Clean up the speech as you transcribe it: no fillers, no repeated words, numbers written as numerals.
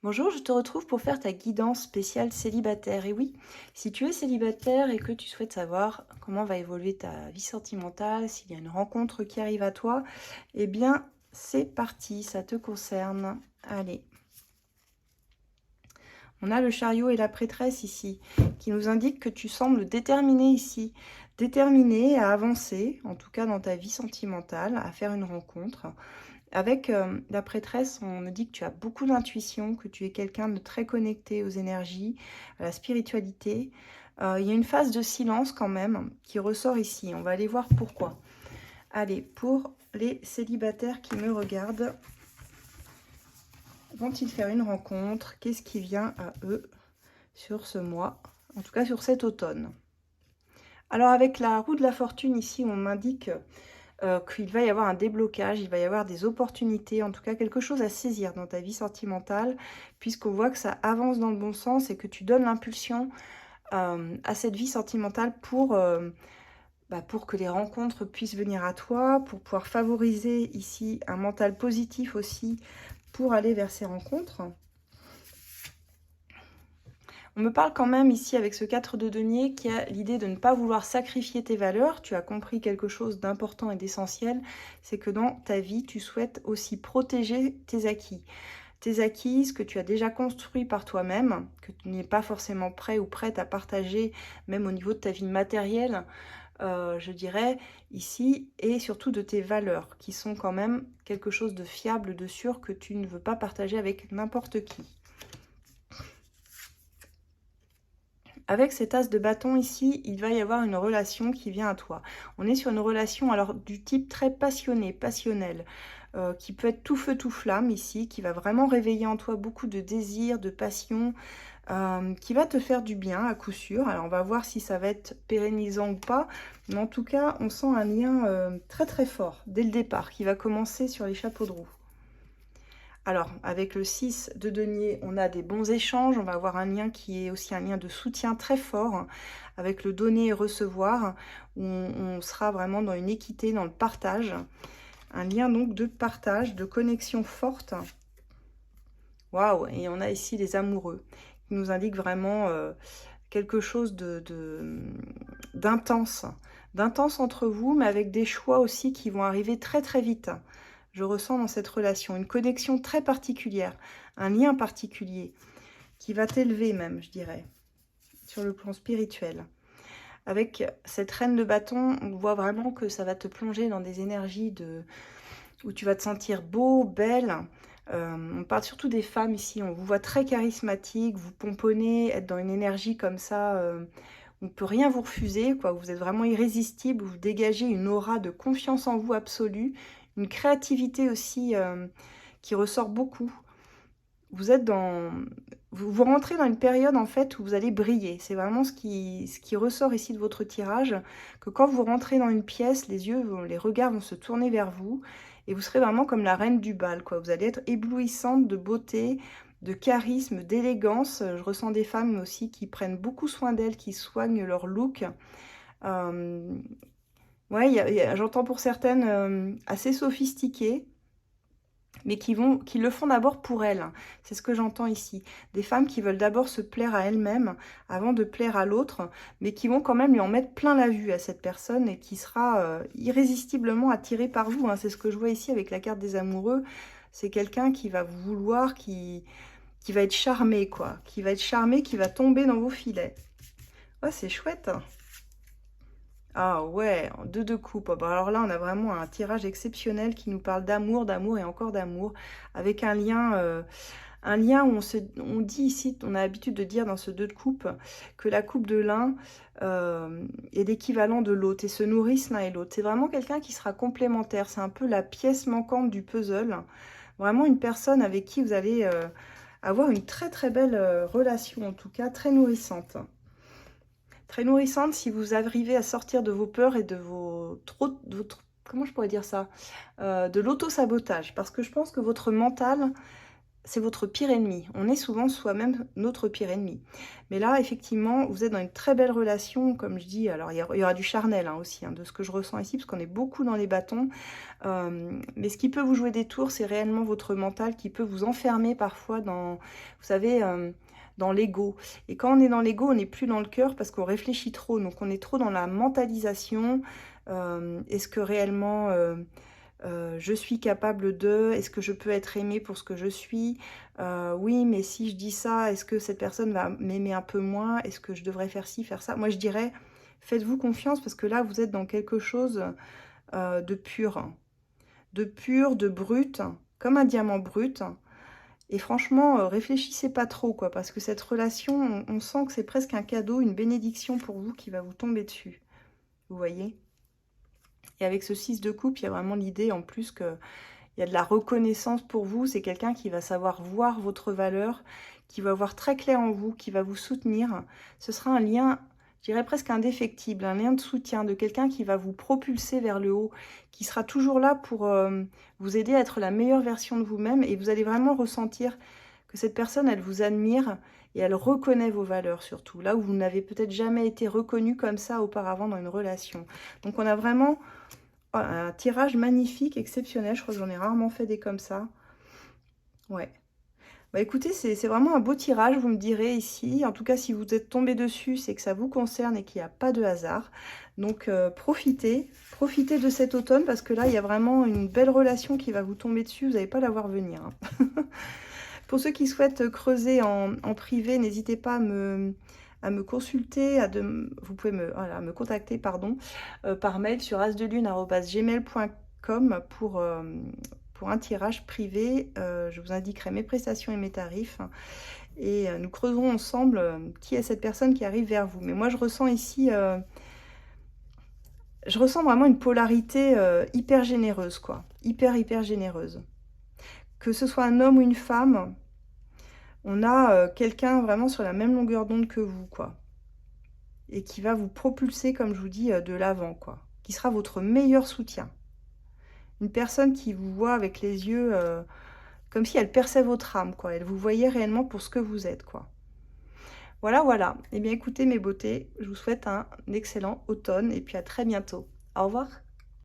Bonjour, je te retrouve pour faire ta guidance spéciale célibataire. Et oui, si tu es célibataire et que tu souhaites savoir comment va évoluer ta vie sentimentale, s'il y a une rencontre qui arrive à toi, eh bien, c'est parti, ça te concerne. Allez, on a le chariot et la prêtresse ici, qui nous indiquent que tu sembles déterminé ici, déterminé à avancer, en tout cas dans ta vie sentimentale, à faire une rencontre. Avec la prêtresse, on me dit que tu as beaucoup d'intuition, que tu es quelqu'un de très connecté aux énergies, à la spiritualité. Il y a une phase de silence quand même qui ressort ici. On va aller voir pourquoi. Allez, pour les célibataires qui me regardent, vont-ils faire une rencontre? Qu'est-ce qui vient à eux sur ce mois? En tout cas sur cet automne. Alors avec la roue de la fortune ici, on m'indique qu'il va y avoir un déblocage, il va y avoir des opportunités, en tout cas quelque chose à saisir dans ta vie sentimentale, puisqu'on voit que ça avance dans le bon sens et que tu donnes l'impulsion à cette vie sentimentale pour que les rencontres puissent venir à toi, pour pouvoir favoriser ici un mental positif aussi pour aller vers ces rencontres. On me parle quand même ici avec ce 4 de denier qui a l'idée de ne pas vouloir sacrifier tes valeurs. Tu as compris quelque chose d'important et d'essentiel, c'est que dans ta vie, tu souhaites aussi protéger tes acquis. Tes acquis, ce que tu as déjà construit par toi-même, que tu n'es pas forcément prêt ou prête à partager, même au niveau de ta vie matérielle, je dirais, ici, et surtout de tes valeurs, qui sont quand même quelque chose de fiable, de sûr, que tu ne veux pas partager avec n'importe qui. Avec cet as de bâton ici, il va y avoir une relation qui vient à toi. On est sur une relation alors du type très passionné, passionnel, qui peut être tout feu, tout flamme ici, qui va vraiment réveiller en toi beaucoup de désir, de passion, qui va te faire du bien à coup sûr. Alors on va voir si ça va être pérennisant ou pas, mais en tout cas, on sent un lien très très fort dès le départ, qui va commencer sur les chapeaux de roue. Alors, avec le 6 de denier, on a des bons échanges. On va avoir un lien qui est aussi un lien de soutien très fort avec le donner et recevoir, où on sera vraiment dans une équité, dans le partage. Un lien donc de partage, de connexion forte. Waouh! Et on a ici les amoureux, qui nous indiquent vraiment quelque chose d'intense. D'intense entre vous, mais avec des choix aussi qui vont arriver très très vite. Je ressens dans cette relation une connexion très particulière, un lien particulier qui va t'élever même, je dirais, sur le plan spirituel. Avec cette reine de bâton, on voit vraiment que ça va te plonger dans des énergies où tu vas te sentir beau, belle. On parle surtout des femmes ici, on vous voit très charismatique, vous pomponnez, être dans une énergie comme ça, on ne peut rien vous refuser, quoi. Vous êtes vraiment irrésistible, vous dégagez une aura de confiance en vous absolue, une créativité aussi qui ressort beaucoup. Vous êtes dans... Vous rentrez dans une période en fait où vous allez briller. C'est vraiment ce qui ressort ici de votre tirage, que quand vous rentrez dans une pièce, les regards vont se tourner vers vous et vous serez vraiment comme la reine du bal, quoi. Vous allez être éblouissante de beauté, de charisme, d'élégance. Je ressens des femmes aussi qui prennent beaucoup soin d'elles, qui soignent leur look. Ouais, j'entends pour certaines assez sophistiquées, mais qui le font d'abord pour elles. C'est ce que j'entends ici. Des femmes qui veulent d'abord se plaire à elles-mêmes avant de plaire à l'autre, mais qui vont quand même lui en mettre plein la vue à cette personne et qui sera irrésistiblement attirée par vous, hein. C'est ce que je vois ici avec la carte des amoureux. C'est quelqu'un qui va vous vouloir, qui va être charmé, quoi. Qui va être charmé, qui va tomber dans vos filets. Ouais, c'est chouette. Ah ouais, deux de coupe. Ah bah alors là, on a vraiment un tirage exceptionnel qui nous parle d'amour, d'amour et encore d'amour, avec un lien où on dit ici, on a l'habitude de dire dans ce deux de coupe que la coupe de l'un est l'équivalent de l'autre et se nourrissent l'un et l'autre. C'est vraiment quelqu'un qui sera complémentaire. C'est un peu la pièce manquante du puzzle. Vraiment une personne avec qui vous allez avoir une très très belle relation, en tout cas très nourrissante. Très nourrissante si vous arrivez à sortir de vos peurs et de comment je pourrais dire ça, de l'auto-sabotage. Parce que je pense que votre mental, c'est votre pire ennemi. On est souvent soi-même notre pire ennemi. Mais là, effectivement, vous êtes dans une très belle relation, comme je dis. Alors, il y aura du charnel hein, aussi, hein, de ce que je ressens ici, parce qu'on est beaucoup dans les bâtons. Mais ce qui peut vous jouer des tours, c'est réellement votre mental qui peut vous enfermer parfois dans, vous savez, dans l'ego. Et quand on est dans l'ego, on n'est plus dans le cœur parce qu'on réfléchit trop. Donc, on est trop dans la mentalisation. Est-ce que réellement... je suis capable de, est-ce que je peux être aimée pour ce que je suis? Oui, mais si je dis ça, est-ce que cette personne va m'aimer un peu moins? Est-ce que je devrais faire ci, faire ça? Moi, je dirais, faites-vous confiance parce que là, vous êtes dans quelque chose de pur, de brut, comme un diamant brut. Et franchement, réfléchissez pas trop, quoi, parce que cette relation, on sent que c'est presque un cadeau, une bénédiction pour vous qui va vous tomber dessus. Vous voyez? Et avec ce 6 de coupe, il y a vraiment l'idée en plus que il y a de la reconnaissance pour vous. C'est quelqu'un qui va savoir voir votre valeur, qui va voir très clair en vous, qui va vous soutenir. Ce sera un lien, je dirais presque indéfectible, un lien de soutien, de quelqu'un qui va vous propulser vers le haut, qui sera toujours là pour vous aider à être la meilleure version de vous-même. Et vous allez vraiment ressentir que cette personne, elle vous admire et elle reconnaît vos valeurs surtout. Là où vous n'avez peut-être jamais été reconnu comme ça auparavant dans une relation. Donc on a vraiment... un tirage magnifique, exceptionnel. Je crois que j'en ai rarement fait des comme ça. Ouais. Bah écoutez, c'est vraiment un beau tirage, vous me direz ici. En tout cas, si vous êtes tombé dessus, c'est que ça vous concerne et qu'il n'y a pas de hasard. Donc profitez de cet automne parce que là, il y a vraiment une belle relation qui va vous tomber dessus. Vous n'allez pas la voir venir. Hein. Pour ceux qui souhaitent creuser en privé, n'hésitez pas à me consulter, vous pouvez me contacter pardon, par mail sur asdelune@gmail.com pour un tirage privé. Je vous indiquerai mes prestations et mes tarifs. Et nous creuserons ensemble qui est cette personne qui arrive vers vous. Mais moi, je ressens ici... je ressens vraiment une polarité hyper généreuse, quoi. Hyper généreuse. Que ce soit un homme ou une femme, on a quelqu'un vraiment sur la même longueur d'onde que vous, quoi. Et qui va vous propulser, comme je vous dis, de l'avant, quoi. Qui sera votre meilleur soutien. Une personne qui vous voit avec les yeux comme si elle perçait votre âme, quoi. Elle vous voyait réellement pour ce que vous êtes, quoi. Voilà, voilà. Eh bien, écoutez, mes beautés, je vous souhaite un excellent automne et puis à très bientôt. Au revoir.